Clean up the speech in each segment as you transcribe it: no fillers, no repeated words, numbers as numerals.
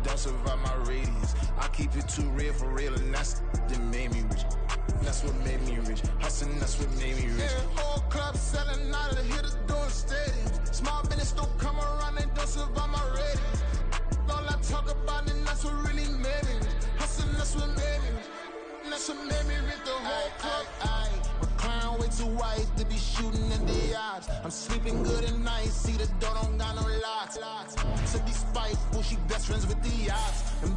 don't survive my radius. I keep it too real for real, and that's that made me rich. That's what made me rich. Hustling, that's what made me rich. Yeah, whole club selling out of the hitters doing stadiums. Small business don't come around, they don't survive my radius. All I talk about, and that's what really made me rich. Hustling, that's what made me rich. That's what made me rich. The whole club. McLaren way too wise to be shooting in the odds. I'm sleeping good at night. See the door don't got no locks. To be spiteful, she best friends with the odds. And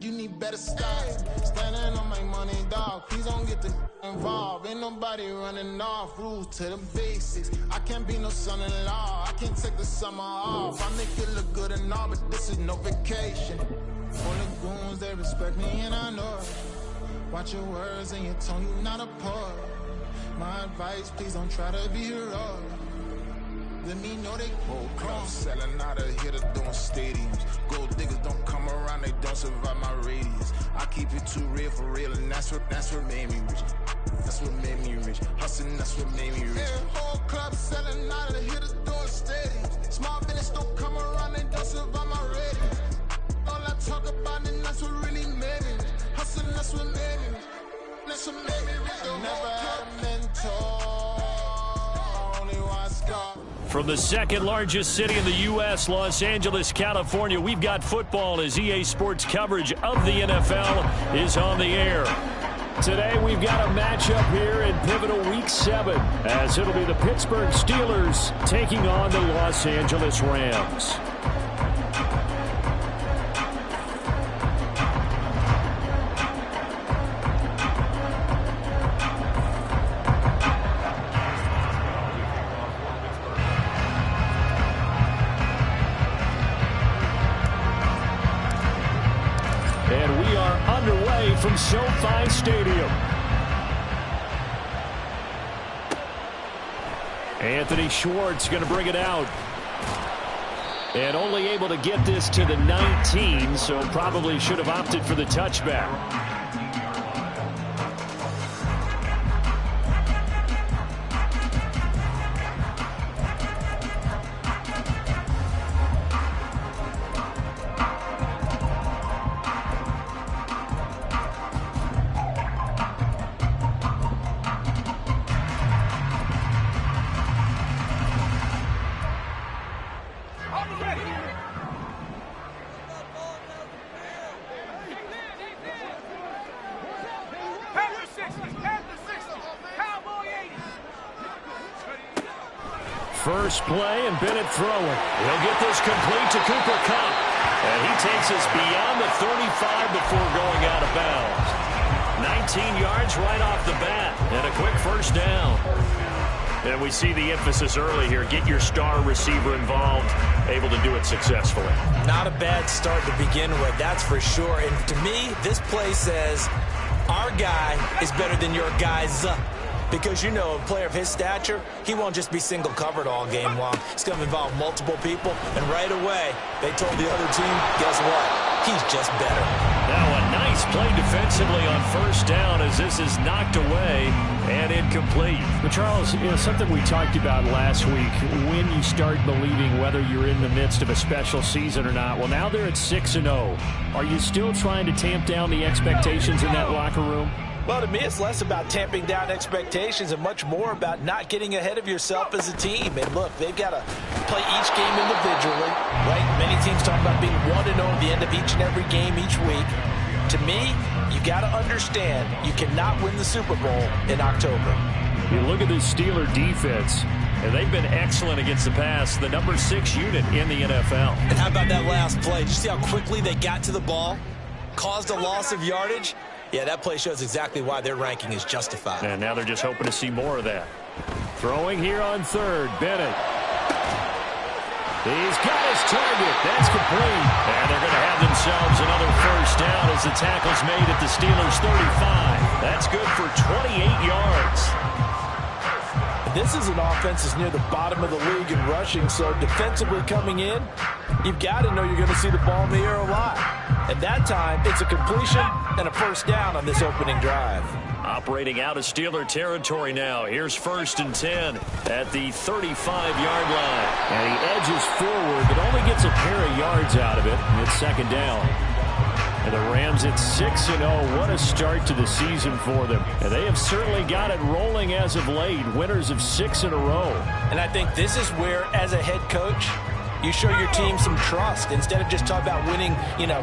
you need better stocks. Standing on my money, dog. Please don't get the involved. Ain't nobody running off. Rules to the basics. I can't be no son-in-law. I can't take the summer off. I make it look good and all, but this is no vacation. For the goons, they respect me and I know it. Watch your words and your tone, you not a poet. My advice, please don't try to be heroic. Let me know they whole club selling out of here to doing stadiums. Gold diggers don't come around, they don't survive my radius. I keep it too real for real, and that's what made me rich. That's what made me rich. Hustling, that's what made me rich. Yeah, whole club selling out of here to doing stadiums. Small business don't come around, they don't survive my radius. All I talk about, and that's what really made me rich. Hustling, that's what made me rich. That's what made me rich. Never had a mentor, only one scar. From the second largest city in the U.S., Los Angeles, California, we've got football as EA Sports coverage of the NFL is on the air. Today we've got a matchup here in pivotal Week 7 as it'll be the Pittsburgh Steelers taking on the Los Angeles Rams. From SoFi Stadium. Anthony Schwartz going to bring it out. And only able to get this to the 19, so probably should have opted for the touchback. First play, and Bennett throwing. He'll get this complete to Cooper Kupp. And he takes us beyond the 35 before going out of bounds. 19 yards right off the bat, and a quick first down. And we see the emphasis early here. Get your star receiver involved, able to do it successfully. Not a bad start to begin with, that's for sure. And to me, this play says, our guy is better than your guy's. Because, you know, a player of his stature, he won't just be single covered all game long. It's going to involve multiple people. And right away, they told the other team, guess what? He's just better. Now a nice play defensively on first down as this is knocked away and incomplete. But Charles, you know, something we talked about last week, when you start believing whether you're in the midst of a special season or not. Well, now they're at 6-0. Are you still trying to tamp down the expectations in that locker room? Well, to me, it's less about tamping down expectations and much more about not getting ahead of yourself as a team. And look, they've got to play each game individually, right? Many teams talk about being 1-0 at the end of each and every game each week. To me, you got to understand you cannot win the Super Bowl in October. You look at this Steeler defense, and they've been excellent against the pass, the number 6 unit in the NFL. And how about that last play? Did you see how quickly they got to the ball? Caused a loss of yardage? Yeah, that play shows exactly why their ranking is justified. And now they're just hoping to see more of that. Throwing here on third, Bennett. He's got his target. That's complete. And they're going to have themselves another first down as the tackle's made at the Steelers' 35. That's good for 28 yards. This is an offense that's near the bottom of the league in rushing, so defensively coming in, you've got to know you're going to see the ball in the air a lot. At that time, it's a completion and a first down on this opening drive. Operating out of Steeler territory now. Here's 1st and 10 at the 35-yard line. And he edges forward, but only gets a pair of yards out of it. And it's 2nd down. And the Rams at 6-0. What a start to the season for them. And they have certainly got it rolling as of late. Winners of 6 in a row. And I think this is where, as a head coach, you show your team some trust. Instead of just talking about winning,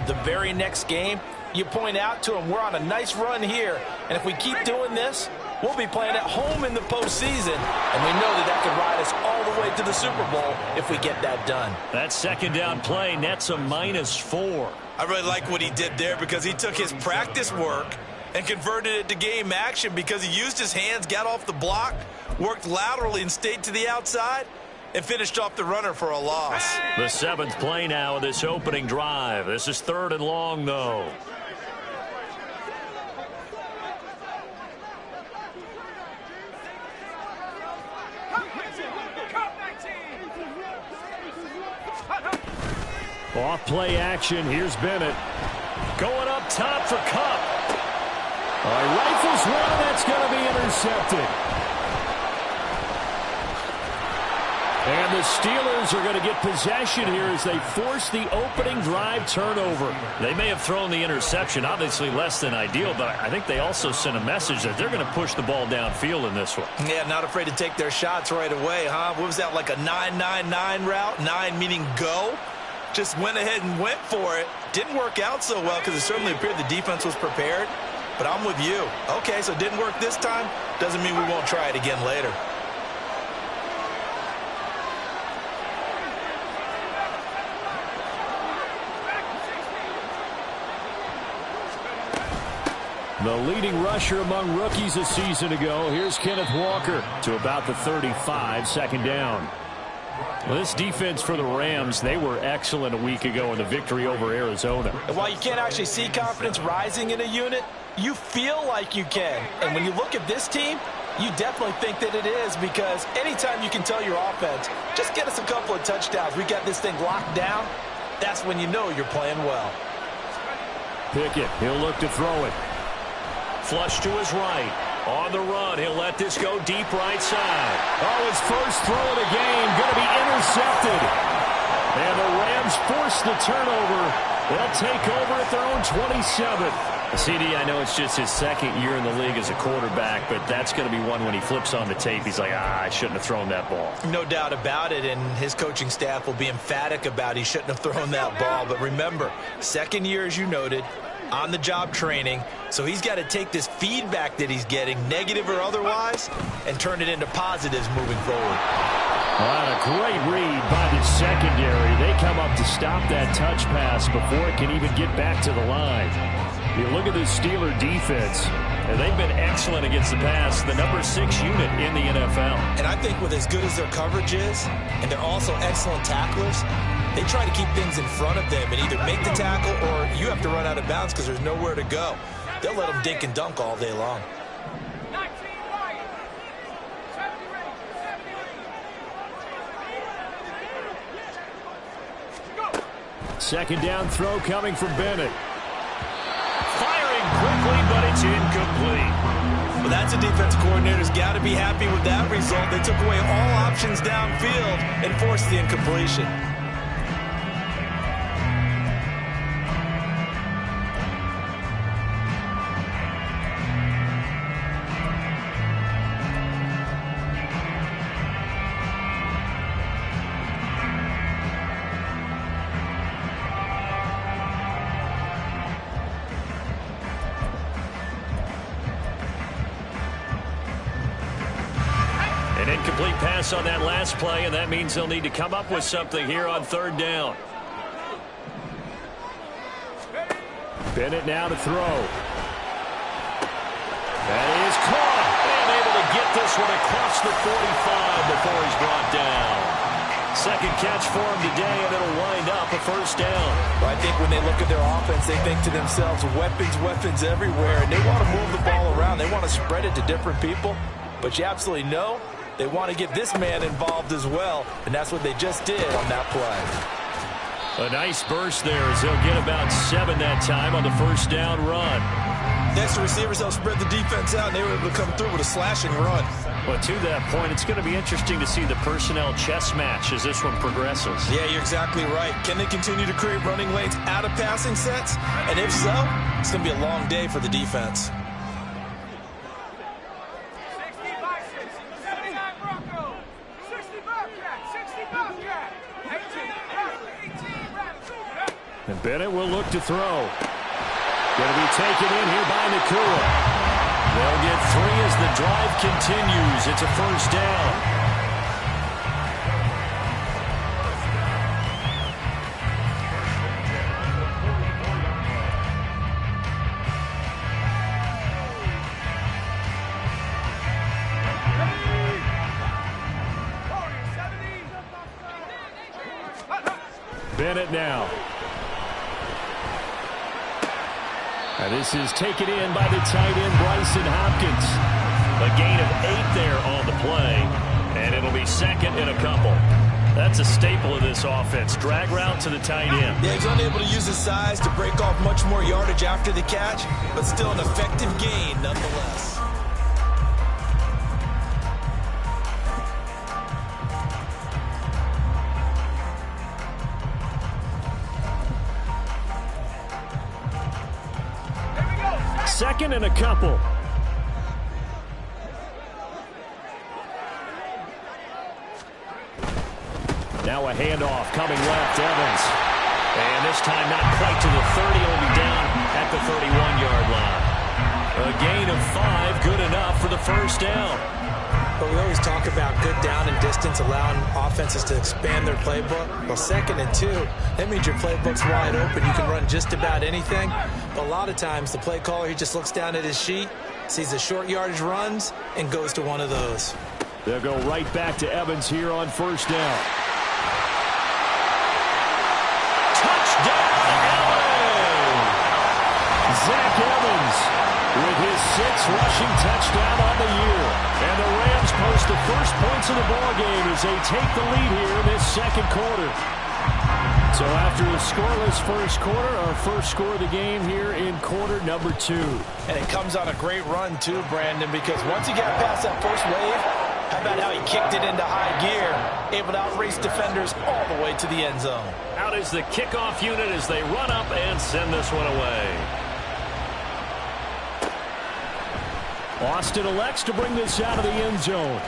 the very next game, you point out to them, we're on a nice run here. And if we keep doing this, we'll be playing at home in the postseason. And we know that can ride us all the way to the Super Bowl if we get that done. That 2nd down play nets a -4. I really like what he did there because he took his practice work and converted it to game action because he used his hands, got off the block, worked laterally and stayed to the outside, and finished off the runner for a loss. The 7th play now of this opening drive. This is 3rd and long, though. Off play action. Here's Bennett. Going up top for Kupp. Rifles one. That's going to be intercepted. And the Steelers are going to get possession here as they force the opening drive turnover. They may have thrown the interception, obviously less than ideal, but I think they also sent a message that they're going to push the ball downfield in this one. Yeah, not afraid to take their shots right away, huh? What was that, like a 9-9-9 route? 9 meaning go? Just went ahead and went for it. Didn't work out so well because it certainly appeared the defense was prepared. But I'm with you. Okay, so it didn't work this time. Doesn't mean we won't try it again later. The leading rusher among rookies a season ago. Here's Kenneth Walker to about the 35, 2nd down. Well, this defense for the Rams, they were excellent a week ago in the victory over Arizona. And while you can't actually see confidence rising in a unit, you feel like you can. And when you look at this team, you definitely think that it is, because anytime you can tell your offense, just get us a couple of touchdowns, we got this thing locked down, that's when you know you're playing well. Pickett, he'll look to throw it. Flush to his right. On the run, he'll let this go deep right side. Oh, his first throw of the game going to be intercepted. And the Rams force the turnover. They'll take over at their own 27. CD, I know it's just his 2nd year in the league as a quarterback, but that's going to be one when he flips on the tape. He's like, I shouldn't have thrown that ball. No doubt about it, and his coaching staff will be emphatic about he shouldn't have thrown that ball. But remember, 2nd year, as you noted, on-the-job training, so he's got to take this feedback that he's getting, negative or otherwise, and turn it into positives moving forward. A great read by the secondary. They come up to stop that touch pass before it can even get back to the line. You look at the Steeler defense, and they've been excellent against the pass, the number 6 unit in the NFL. And I think with as good as their coverage is, and they're also excellent tacklers, they try to keep things in front of them and either make the tackle or you have to run out of bounds because there's nowhere to go. They'll let them dink and dunk all day long. Second down throw coming from Bennett. Firing quickly, but it's incomplete. Well, that's a defense coordinator's got to be happy with that result. They took away all options downfield and forced the incompletion. Incomplete pass on that last play, and that means they'll need to come up with something here on 3rd down. Bennett now to throw. That is caught, and able to get this one across the 45 before he's brought down. 2nd catch for him today, and it'll wind up a 1st down. Well, I think when they look at their offense, they think to themselves, weapons, weapons everywhere, and they want to move the ball around. They want to spread it to different people, but you absolutely know they want to get this man involved as well, and that's what they just did on that play. A nice burst there as they'll get about 7 that time on the first down run. Next, the receivers helped spread the defense out, and they were able to come through with a slashing run. But to that point, it's going to be interesting to see the personnel chess match as this one progresses. Yeah, you're exactly right. Can they continue to create running lanes out of passing sets? And if so, it's going to be a long day for the defense. And Bennett will look to throw. Going to be taken in here by Nacua. They'll get 3 as the drive continues. It's a first down. Bennett now. And this is taken in by the tight end, Bryson Hopkins. A gain of 8 there on the play. And it'll be second and a couple. That's a staple of this offense. Drag route to the tight end. Yeah, he's unable to use his size to break off much more yardage after the catch, but still an effective gain nonetheless. Second and a couple. Now a handoff coming left, Evans. And this time not quite to the 30, will be down at the 31-yard line. A gain of 5, good enough for the first down. But we always talk about good down and distance, allowing offenses to expand their playbook. Well, 2nd and 2, that means your playbook's wide open. You can run just about anything. But a lot of times, the play caller, he just looks down at his sheet, sees the short yardage runs, and goes to one of those. They'll go right back to Evans here on first down. Touchdown, LA! Zach Evans with his 6th rushing touchdown on the year. And the Rams post the first points of the ballgame as they take the lead here in this second quarter. So after a scoreless first quarter, our first score of the game here in quarter number 2. And it comes on a great run too, Brandon, because once he got past that first wave, how about how he kicked it into high gear, able to outrace defenders all the way to the end zone. Out is the kickoff unit as they run up and send this one away. Austin elects to bring this out of the end zone.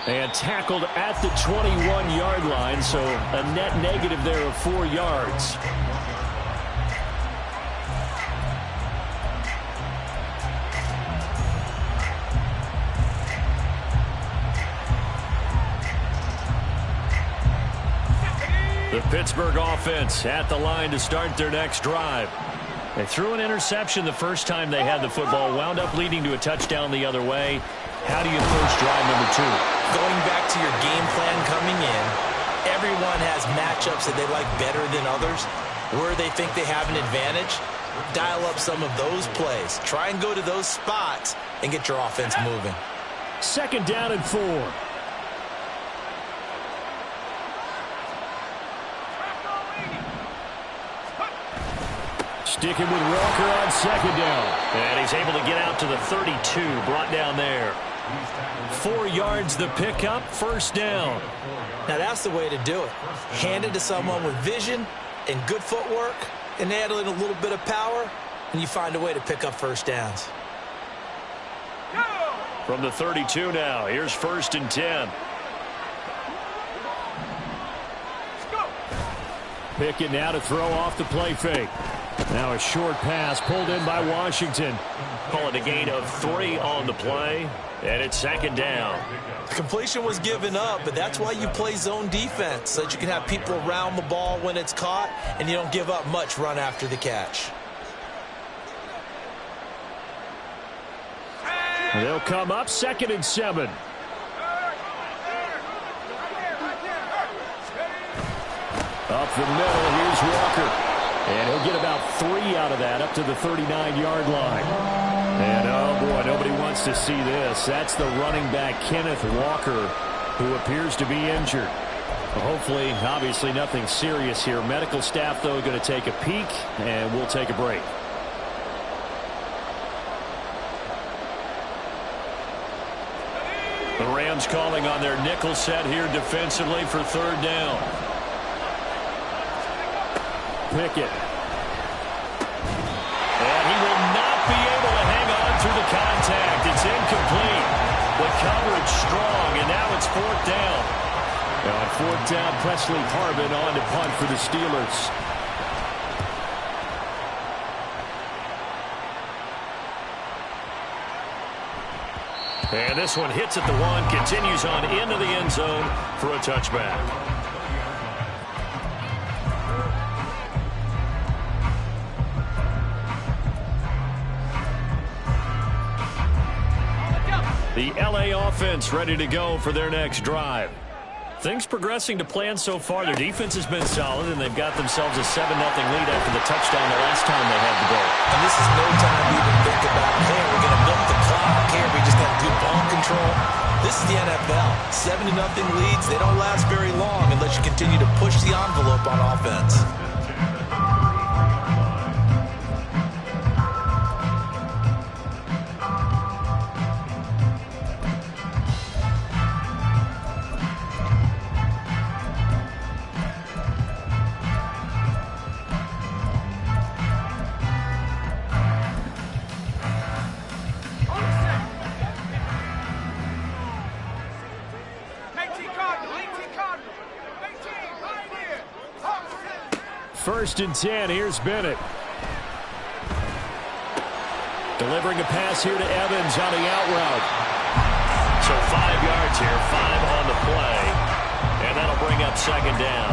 And tackled at the 21-yard line, so a net negative there of 4 yards. The Pittsburgh offense at the line to start their next drive. They threw an interception the first time they had the football, wound up leading to a touchdown the other way. How do you approach drive number 2? Going back to your game plan coming in, everyone has matchups that they like better than others. Where they think they have an advantage, dial up some of those plays. Try and go to those spots and get your offense moving. 2nd down and 4. Sticking with Walker on 2nd down. And he's able to get out to the 32, brought down there. 4 yards the pickup, first down. Now that's the way to do it. Hand it to someone with vision and good footwork, and add in a little bit of power, and you find a way to pick up first downs. From the 32 now, here's 1st and 10. Pickett now to throw off the play fake. Now a short pass pulled in by Washington. Call it a gain of 3 on the play, and it's 2nd down. The completion was given up, but that's why you play zone defense, so that you can have people around the ball when it's caught, and you don't give up much run after the catch. They'll come up 2nd and 7. Up the middle, here's Walker. And he'll get about 3 out of that, up to the 39-yard line. And, oh, boy, nobody wants to see this. That's the running back, Kenneth Walker, who appears to be injured. Well, hopefully, obviously nothing serious here. Medical staff, though, going to take a peek, and we'll take a break. The Rams calling on their nickel set here defensively for third down. Pickett. And he will not be able to hang on through the contact. It's incomplete. The coverage strong, and now it's fourth down. Now on fourth down, Presley Harvin on to punt for the Steelers. And this one hits at the one, continues on into the end zone for a touchback. The LA offense ready to go for their next drive. Things progressing to plan so far. Their defense has been solid, and they've got themselves a 7-0 lead after the touchdown the last time they had the ball. And this is no time to even think about, hey, we're going to milk the clock. Here, we just got to do ball control. This is the NFL. 7-0 leads, they don't last very long unless you continue to push the envelope on offense. First and 10, here's Bennett. Delivering a pass here to Evans on the out route. So 5 yards here, 5 on the play. And that'll bring up second down.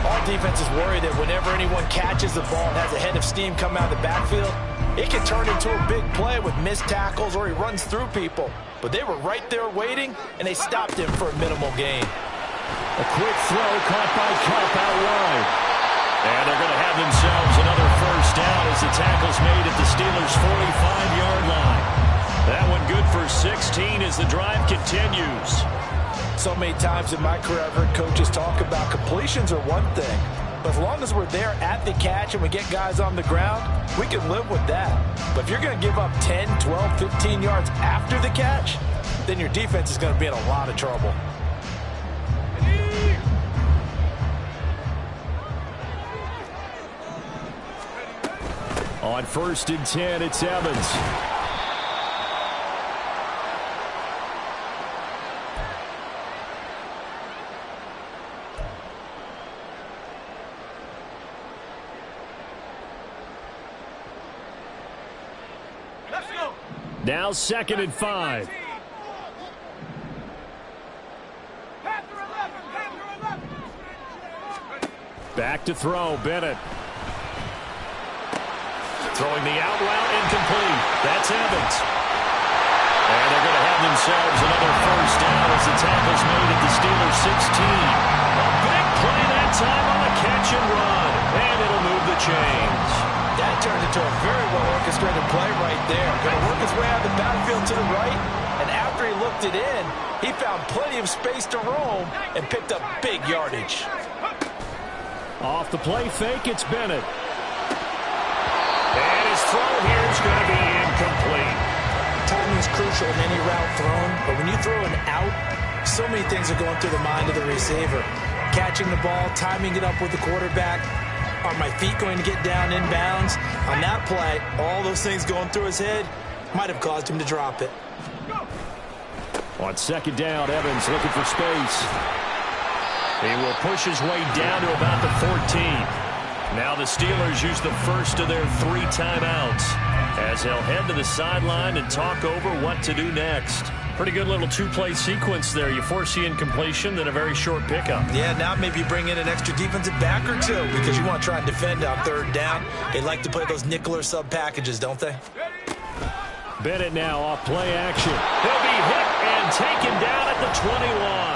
All defenses worry that whenever anyone catches the ball and has a head of steam come out of the backfield, it can turn into a big play with missed tackles or he runs through people. But they were right there waiting, and they stopped him for a minimal gain. A quick throw caught by Kupp out wide. And they're going to have themselves another first down as the tackle's made at the Steelers' 45-yard line. That one good for 16 as the drive continues. So many times in my career I've heard coaches talk about completions are one thing. But as long as we're there at the catch and we get guys on the ground, we can live with that. But if you're going to give up 10, 12, 15 yards after the catch, then your defense is going to be in a lot of trouble. On first and 10, it's Evans. Let's go. Now second and 5. Back to throw, Bennett. Throwing the out route, incomplete. That's Evans. And they're going to have themselves another first down as the tackle's made at the Steelers' 16. A big play that time on the catch and run. And it'll move the chains. That turned into a very well-orchestrated play right there. Going to work his way out of the backfield to the right. And after he looked it in, he found plenty of space to roam and picked up big yardage. Off the play fake, it's Bennett. And his throw here is going to be incomplete. Timing is crucial in any route thrown, but when you throw an out, so many things are going through the mind of the receiver. Catching the ball, timing it up with the quarterback. Are my feet going to get down inbounds? On that play, all those things going through his head might have caused him to drop it. On second down, Evans looking for space. He will push his way down to about the 14. Now the Steelers use the first of their 3 timeouts as they'll head to the sideline and talk over what to do next. Pretty good little 2-play sequence there. You foresee incompletion, then a very short pickup. Yeah, now maybe bring in an extra defensive back or two because you want to try and defend on third down. They like to play those nickel or sub packages, don't they? Bennett now off play action. He'll be hit and taken down at the 21.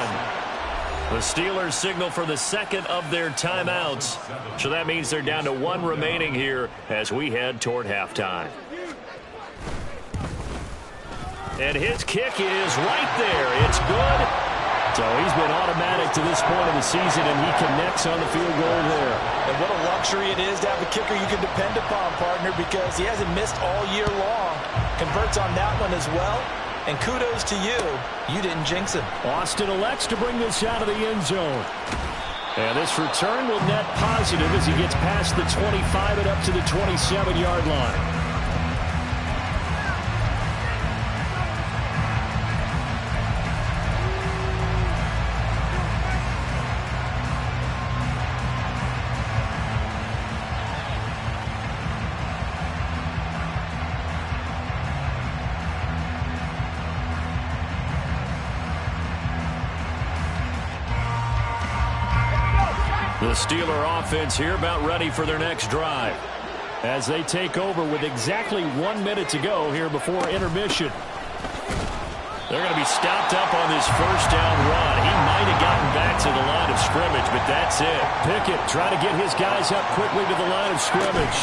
The Steelers signal for the second of their timeouts. So that means they're down to 1 remaining here as we head toward halftime. And his kick is right there. It's good. So he's been automatic to this point of the season, and he connects on the field goal there. And what a luxury it is to have a kicker you can depend upon, partner, because he hasn't missed all year long. Converts on that one as well. And kudos to you. You didn't jinx him. Austin elects to bring this out of the end zone. And this return will net positive as he gets past the 25 and up to the 27-yard line. The Steeler offense here about ready for their next drive as they take over with exactly 1 minute to go here before intermission. They're going to be stopped up on this first down run. He might have gotten back to the line of scrimmage, but that's it. Pickett trying to get his guys up quickly to the line of scrimmage.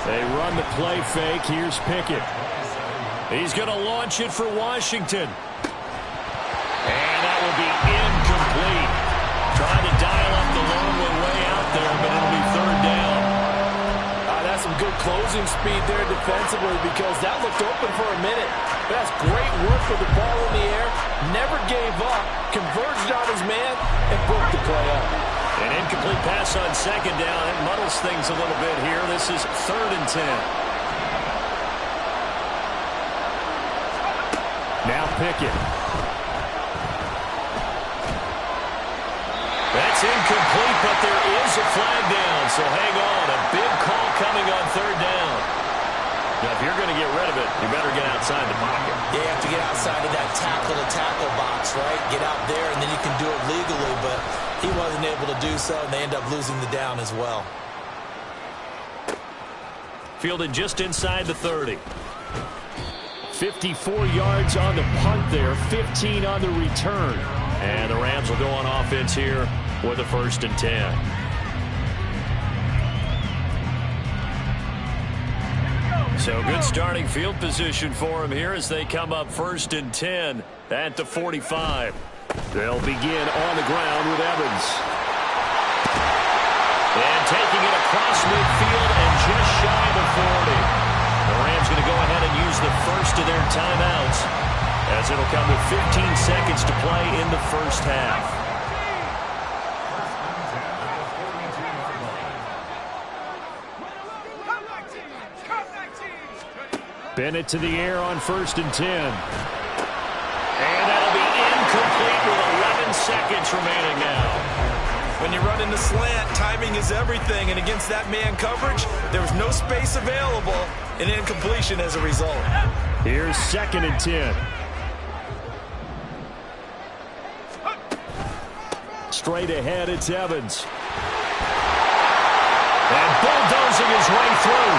They run the play fake. Here's Pickett. He's going to launch it for Washington. And that will be incomplete. Trying to dial up the lone one way out there, but it'll be third down. That's some good closing speed there defensively because that looked open for a minute. That's great work with the ball in the air. Never gave up. Converged on his man and broke the play up. An incomplete pass on second down. It muddles things a little bit here. This is 3rd and 10. Now Pickett. That's incomplete, but there is a flag down, so hang on. A big call coming on 3rd down. Now, if you're going to get rid of it, you better get outside the pocket. Yeah, you have to get outside of that tackle-to-tackle box, right? Get out there, and then you can do it legally, but he wasn't able to do so, and they end up losing the down as well. Fielded just inside the 30. 54 yards on the punt there, 15 on the return. And the Rams will go on offense here with a 1st and 10. So good starting field position for him here as they come up 1st and 10 at the 45. They'll begin on the ground with Evans. And taking it across midfield and just shy of the 40. The Rams going to go ahead and use the first of their timeouts, as it'll come with 15 seconds to play in the first half. Bennett to the air on 1st and 10. And that'll be incomplete with 11 seconds remaining now. When you run in the slant, timing is everything, and against that man coverage, there was no space available, and incompletion as a result. Here's 2nd and 10. Straight ahead, it's Evans. And bulldozing his way through.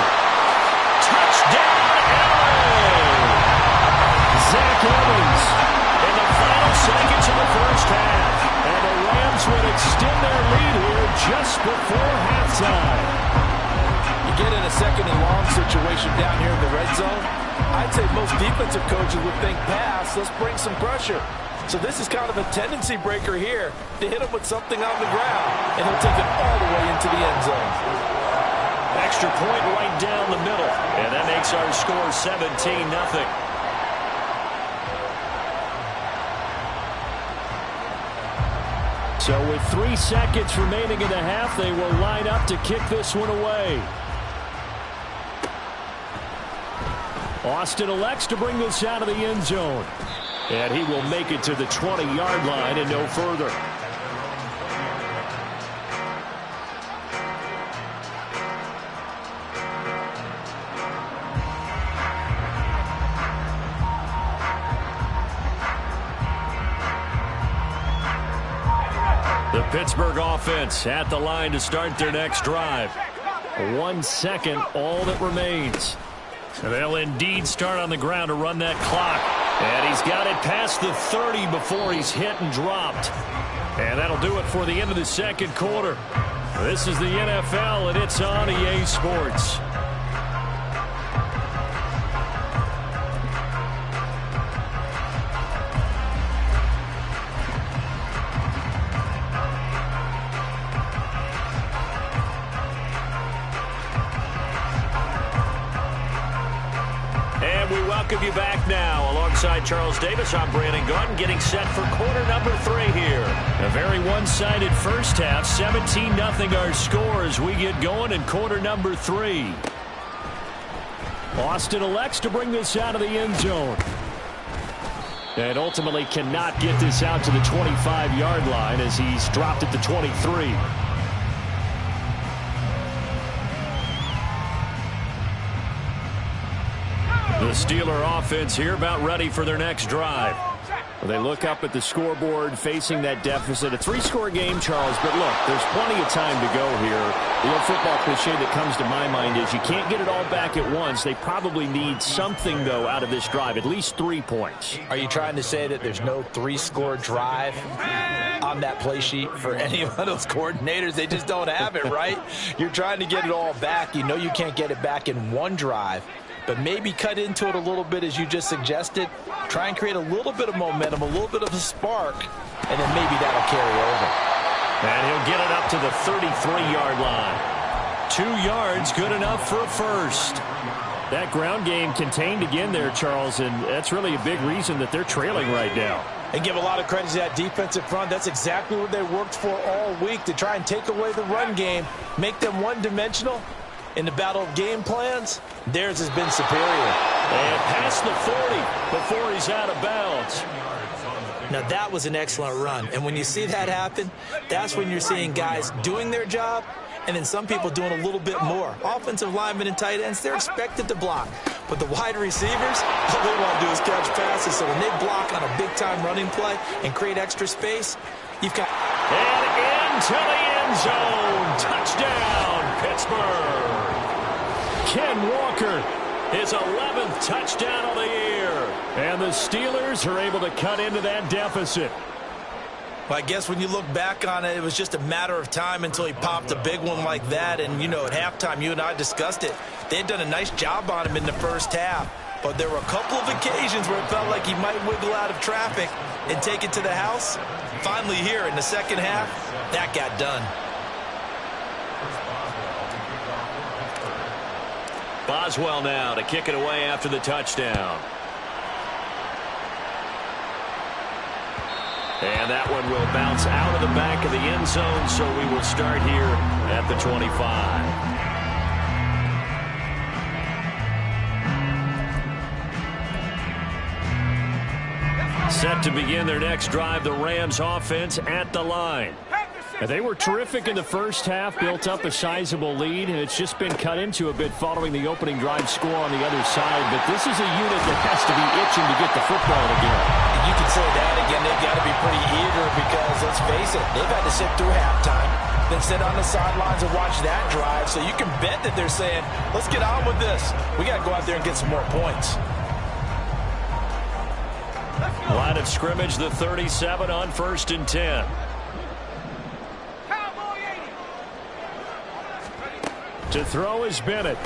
Touchdown, LA! Zach Evans. In the final seconds of the first half. And the Rams would extend their lead here just before halftime. You get in a 2nd and long situation down here in the red zone, I'd say most defensive coaches would think pass, let's bring some pressure. So this is kind of a tendency breaker here to hit him with something on the ground, and he'll take it all the way into the end zone. Extra point right down the middle, and that makes our score 17-0. So with 3 seconds remaining in the half, they will line up to kick this one away. Austin elects to bring this out of the end zone. And he will make it to the 20-yard line and no further. The Pittsburgh offense at the line to start their next drive. 1 second, all that remains. They'll indeed start on the ground to run that clock. And he's got it past the 30 before he's hit and dropped. And that'll do it for the end of the second quarter. This is the NFL, and it's on EA Sports. welcome you back now. Alongside Charles Davis, I'm Brandon Gaudin, getting set for quarter number 3 here. A very one-sided first half. 17-0 our score as we get going in quarter number 3. Austin elects to bring this out of the end zone. And ultimately cannot get this out to the 25-yard line as he's dropped at the 23. The Steeler offense here about ready for their next drive. Well, they look up at the scoreboard facing that deficit. A 3-score game, Charles, but look, there's plenty of time to go here. The old football cliche that comes to my mind is you can't get it all back at once. They probably need something, though, out of this drive, at least 3 points. Are you trying to say that there's no 3-score drive on that play sheet for any one of those coordinators? They just don't have it, right? You're trying to get it all back. You know you can't get it back in one drive. But maybe cut into it a little bit, as you just suggested. Try and create a little bit of momentum, a little bit of a spark, and then maybe that'll carry over. And he'll get it up to the 33-yard line. 2 yards, good enough for a first. That ground game contained again there, Charles, and that's really a big reason that they're trailing right now. And give a lot of credit to that defensive front. That's exactly what they worked for all week, to try and take away the run game, make them one-dimensional. In the battle of game plans, theirs has been superior. And past the 40 before he's out of bounds. Now that was an excellent run. And when you see that happen, that's when you're seeing guys doing their job and then some people doing a little bit more. Offensive linemen and tight ends, they're expected to block. But the wide receivers, all they want to do is catch passes. So when they block on a big-time running play and create extra space, you've got... And into the end zone. Touchdown, Pittsburgh. Ken Walker, his 11th touchdown of the year. And the Steelers are able to cut into that deficit. Well, I guess when you look back on it, it was just a matter of time until he popped a big one like that. And, you know, at halftime, you and I discussed it. They had done a nice job on him in the first half. But there were a couple of occasions where it felt like he might wiggle out of traffic and take it to the house. Finally here in the second half, that got done. Boswell now to kick it away after the touchdown. And that one will bounce out of the back of the end zone, so we will start here at the 25. Set to begin their next drive, the Rams offense at the line. They were terrific in the first half, built up a sizable lead, and it's just been cut into a bit following the opening drive score on the other side. But this is a unit that has to be itching to get the football again. You can say that again. They've got to be pretty eager because, let's face it, they've had to sit through halftime, then sit on the sidelines and watch that drive. So you can bet that they're saying, let's get on with this. We got to go out there and get some more points. Line of scrimmage, the 37 on 1st and 10. To throw is Bennett.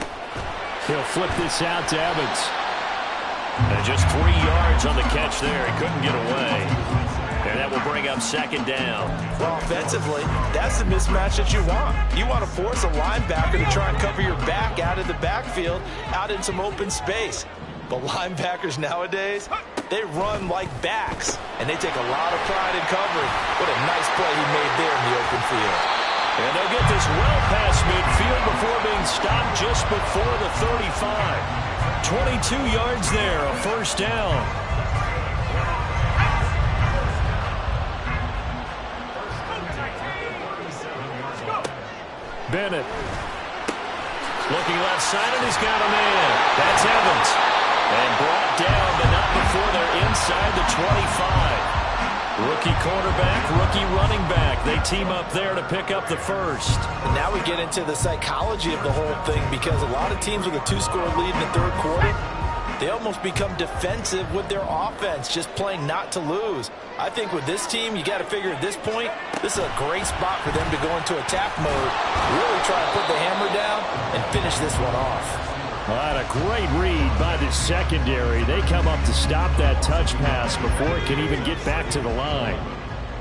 He'll flip this out to Evans. And just 3 yards on the catch there. He couldn't get away. And that will bring up 2nd down. Well, offensively, that's the mismatch that you want. You want to force a linebacker to try and cover your back out of the backfield, out in some open space. But linebackers nowadays, they run like backs, and they take a lot of pride in covering. What a nice play he made there in the open field. And they'll get this well past midfield before being stopped just before the 35. 22 yards there, a 1st down. Bennett. Looking left side, and he's got a man. That's Evans. And brought down, but not before they're inside the 25. Rookie quarterback, rookie running back. They team up there to pick up the first. And now we get into the psychology of the whole thing, because a lot of teams with a 2-score lead in the 3rd quarter, they almost become defensive with their offense, just playing not to lose. I think with this team, you got to figure at this point, this is a great spot for them to go into attack mode, really try to put the hammer down and finish this one off. Well, a great read by the secondary. They come up to stop that touch pass before it can even get back to the line.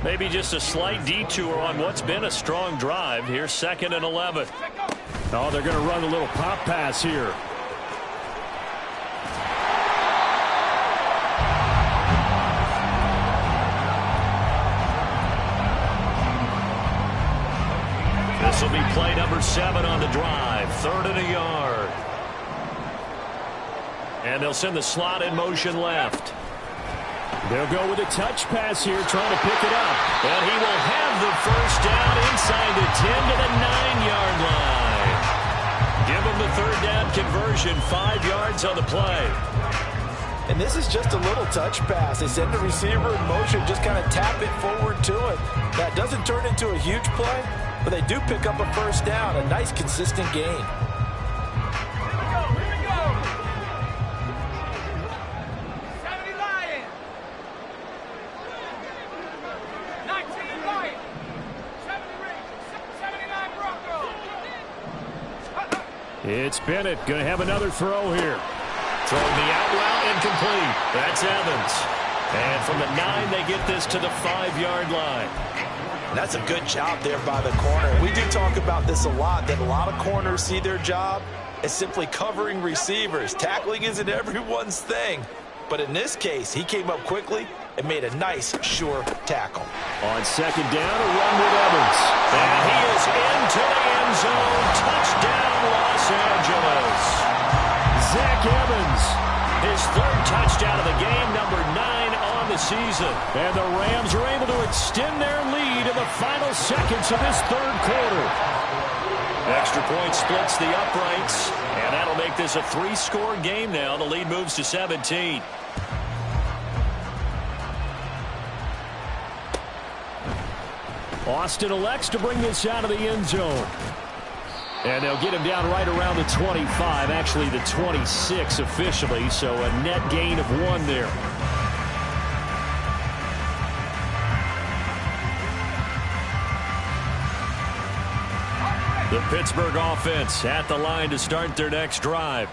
Maybe just a slight detour on what's been a strong drive. Here's 2nd and 11. Oh, they're going to run a little pop pass here. This will be play number 7 on the drive. 3rd and a yard. And they'll send the slot in motion left. They'll go with a touch pass here, trying to pick it up. And he will have the first down inside the 10 to the 9-yard line. Give him the 3rd down conversion, 5 yards on the play. And this is just a little touch pass. They send the receiver in motion, just kind of tap it forward to it. That doesn't turn into a huge play, but they do pick up a first down, a nice consistent gain. It's Bennett going to have another throw here. Throwing the out route incomplete. That's Evans. And from the 9, they get this to the 5-yard line. That's a good job there by the corner. We do talk about this a lot, that a lot of corners see their job as simply covering receivers. Tackling isn't everyone's thing. But in this case, he came up quickly and made a nice, sure tackle. On 2nd down, a run with Evans. And he is into the end zone. Touchdown, Los Angeles. Zach Evans. His 3rd touchdown of the game, number 9 on the season. And the Rams are able to extend their lead in the final seconds of this 3rd quarter. Extra point splits the uprights, and that'll make this a 3-score game now. The lead moves to 17. Austin elects to bring this out of the end zone. And they'll get him down right around the 25, actually the 26 officially, so a net gain of 1 there. The Pittsburgh offense at the line to start their next drive.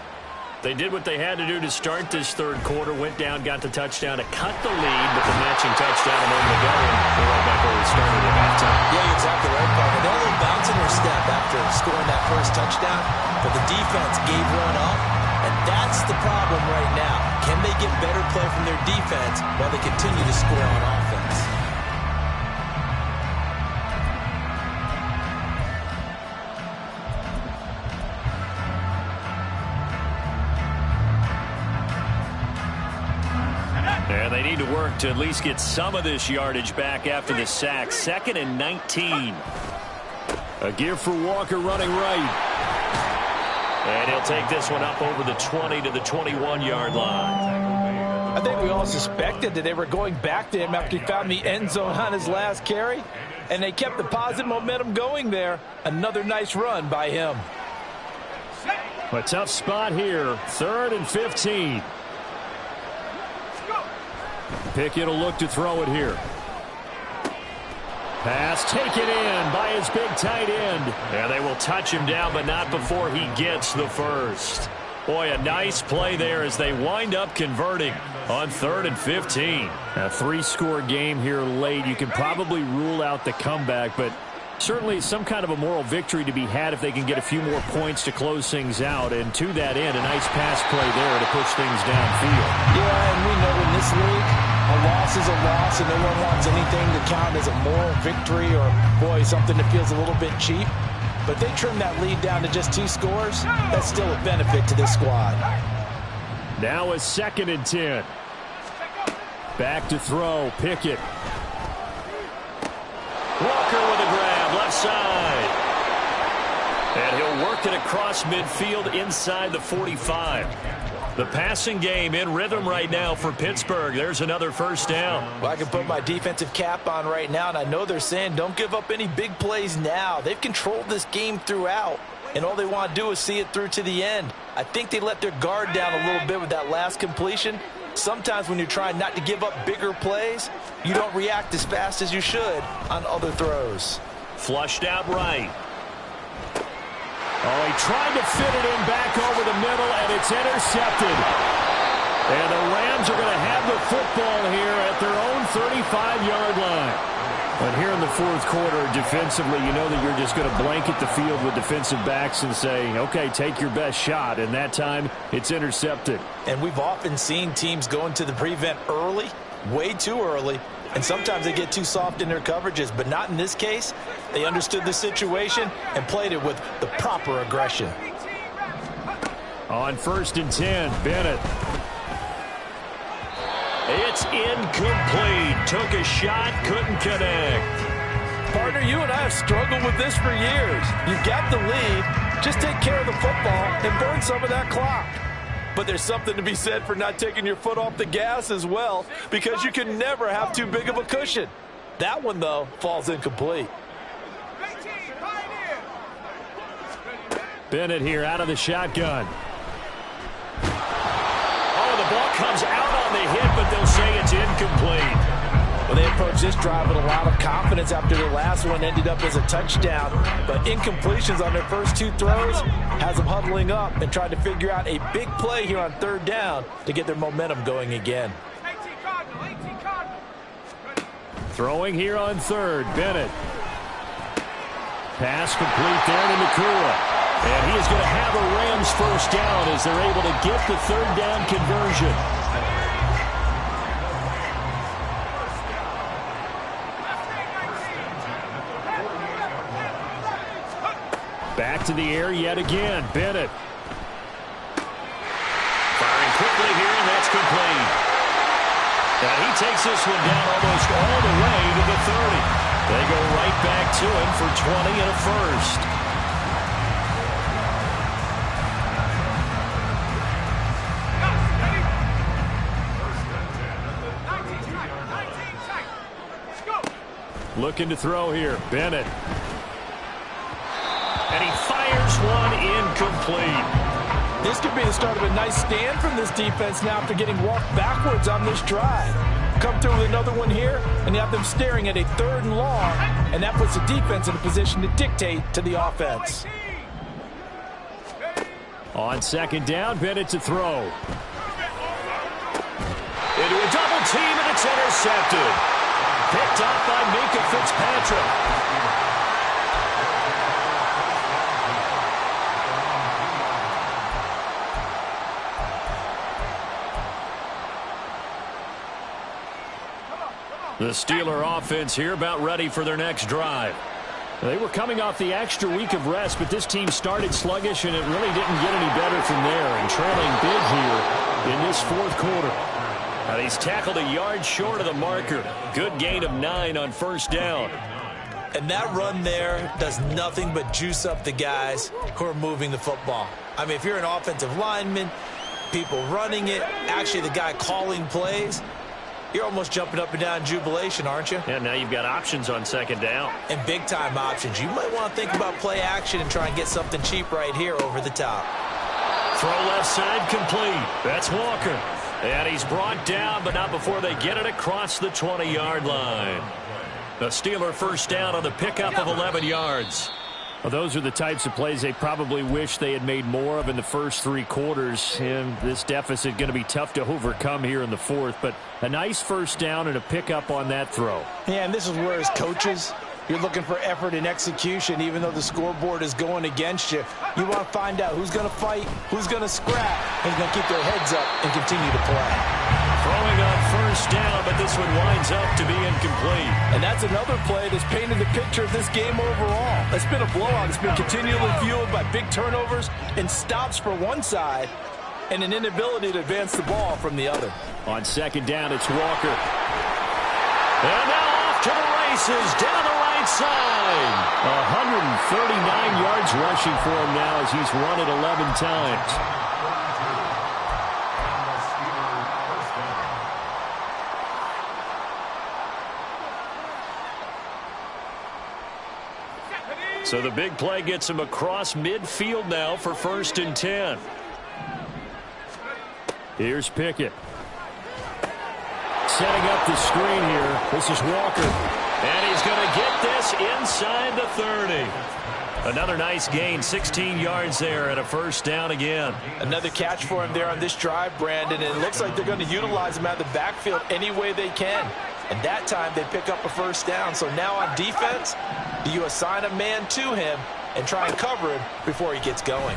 They did what they had to do to start this 3rd quarter, went down, got the touchdown to cut the lead with the matching touchdown a moment ago, and they're right back where we started at halftime. Yeah, you're exactly right, Parker. They had a little bounce in their step after scoring that first touchdown, but the defense gave one up, and that's the problem right now. Can they get better play from their defense while they continue to score on offense? And they need to work to at least get some of this yardage back after the sack. 2nd and 19. A give for Walker running right. And he'll take this one up over the 20 to the 21-yard line. I think we all suspected that they were going back to him after he found the end zone on his last carry. And they kept the positive momentum going there. Another nice run by him. A tough spot here. 3rd and 15. Pickett will look to throw it here. Pass taken in by his big tight end. And they will touch him down, but not before he gets the first. Boy, a nice play there as they wind up converting on 3rd and 15. A 3-score game here late. You can probably rule out the comeback, but certainly some kind of a moral victory to be had if they can get a few more points to close things out. And to that end, a nice pass play there to push things downfield. Yeah, and we know in this league, a loss is a loss, and no one wants anything to count as a moral victory or, boy, something that feels a little bit cheap. But they trim that lead down to just 2 scores. That's still a benefit to this squad. Now a 2nd and 10. Back to throw. Pickett. Walker with a grab, left side. And he'll work it across midfield inside the 45. The passing game in rhythm right now for Pittsburgh. There's another first down. Well, I can put my defensive cap on right now, and I know they're saying don't give up any big plays now. They've controlled this game throughout, and all they want to do is see it through to the end. I think they let their guard down a little bit with that last completion. Sometimes when you're trying not to give up bigger plays, you don't react as fast as you should on other throws. Flushed out right. Oh, he tried to fit it in back over the middle, and it's intercepted. And the Rams are going to have the football here at their own 35-yard line. But here in the 4th quarter, defensively, you know that you're just going to blanket the field with defensive backs and say, okay, take your best shot. And that time, it's intercepted. And we've often seen teams go into the prevent early, way too early, and sometimes they get too soft in their coverages, but not in this case. They understood the situation and played it with the proper aggression. On 1st and 10, Bennett. It's incomplete. Took a shot, couldn't connect. Partner, you and I have struggled with this for years. You've got the lead. Just take care of the football and burn some of that clock. But there's something to be said for not taking your foot off the gas as well, because you can never have too big of a cushion. That one, though, falls incomplete. Bennett here out of the shotgun. Oh, the ball comes out on the hit, but they'll say it's incomplete. Well, they approached this drive with a lot of confidence after the last one ended up as a touchdown. But incompletions on their first 2 throws has them huddling up and trying to figure out a big play here on 3rd down to get their momentum going again. Throwing here on 3rd, Bennett. Pass complete there to Nakua. And he is going to have a Rams first down as they're able to get the 3rd down conversion. Back to the air yet again. Bennett. Firing quickly here, and that's complete. Now he takes this one down almost all the way to the 30. They go right back to him for 20 and a first. Looking to throw here. Bennett. And he fires one incomplete. This could be the start of a nice stand from this defense now after getting walked backwards on this drive. Come through with another one here, and you have them staring at a 3rd and long, and that puts the defense in a position to dictate to the offense. On 2nd down, Bennett to throw. Into a double team, and it's intercepted. Picked up by Minkah Fitzpatrick. The Steeler offense here about ready for their next drive. They were coming off the extra week of rest, but this team started sluggish, and it really didn't get any better from there. And trailing big here in this 4th quarter. And he's tackled a yard short of the marker. Good gain of 9 on 1st down. And that run there does nothing but juice up the guys who are moving the football. I mean, if you're an offensive lineman, people running it, actually the guy calling plays, you're almost jumping up and down in jubilation, aren't you? Yeah, now you've got options on 2nd down. And big-time options. You might want to think about play action and try and get something cheap right here over the top. Throw left side complete. That's Walker. And he's brought down, but not before they get it across the 20-yard line. The Steeler first down on the pickup of 11 yards. Well, those are the types of plays they probably wish they had made more of in the first 3 quarters. And this deficit going to be tough to overcome here in the 4th. But a nice first down and a pickup on that throw. Yeah, and this is where as coaches, you're looking for effort and execution, even though the scoreboard is going against you. You want to find out who's going to fight, who's going to scrap, who's going to keep their heads up and continue to play. Throwing on first down, but this one winds up to be incomplete. And that's another play that's painted the picture of this game overall. It's been a blowout. It's been continually fueled by big turnovers and stops for one side and an inability to advance the ball from the other. On 2nd down, it's Walker. And now off to the races down the right side. 139 yards rushing for him now as he's run it 11 times. So the big play gets him across midfield now for 1st and 10. Here's Pickett. Setting up the screen here. This is Walker. And he's going to get this inside the 30. Another nice gain, 16 yards there and a first down again. Another catch for him there on this drive, Brandon. And it looks like they're going to utilize him out of the backfield any way they can. And that time they pick up a first down. So now on defense, do you assign a man to him and try and cover him before he gets going?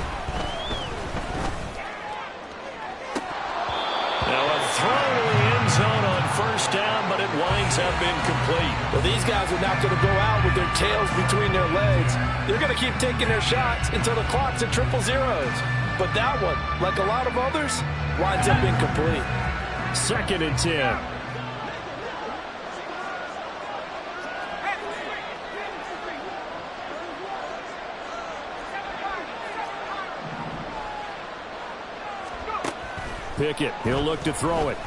Now a throw to the end zone on first first down, but it winds up incomplete. Well, these guys are not going to go out with their tails between their legs. They're going to keep taking their shots until the clock's at 000. But that one, like a lot of others, winds up incomplete. 2nd and 10. Pickett, he'll look to throw it.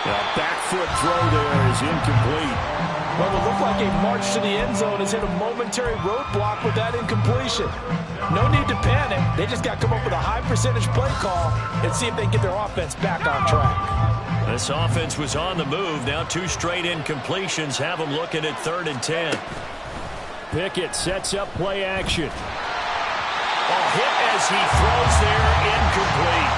The back foot throw there is incomplete. Well, it looked like a march to the end zone has hit a momentary roadblock with that incompletion. No need to panic. They just got to come up with a high percentage play call and see if they can get their offense back on track. This offense was on the move. Now 2 straight incompletions have them looking at 3rd and 10. Pickett sets up play action. Hit as he throws there, incomplete.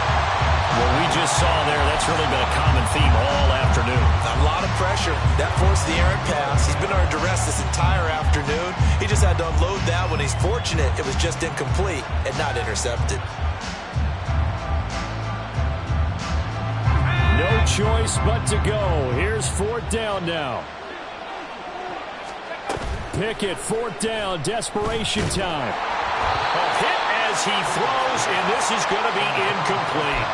What we just saw there, that's really been a common theme all afternoon. A lot of pressure. That forced the errant pass. He's been under duress this entire afternoon. He just had to unload that one. He's fortunate it was just incomplete and not intercepted. No choice but to go. Here's 4th down now. Pickett, 4th down, desperation time. Hit as he throws, and this is going to be incomplete.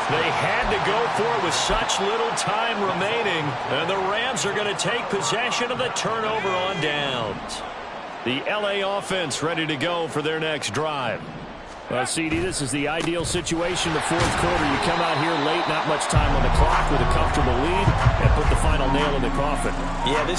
They had to go for it with such little time remaining, and the Rams are going to take possession of the turnover on downs. The LA offense ready to go for their next drive. Well, CD, this is the ideal situation. The 4th quarter, you come out here late, not much time on the clock with a comfortable lead, and put the final nail in the coffin. Yeah, this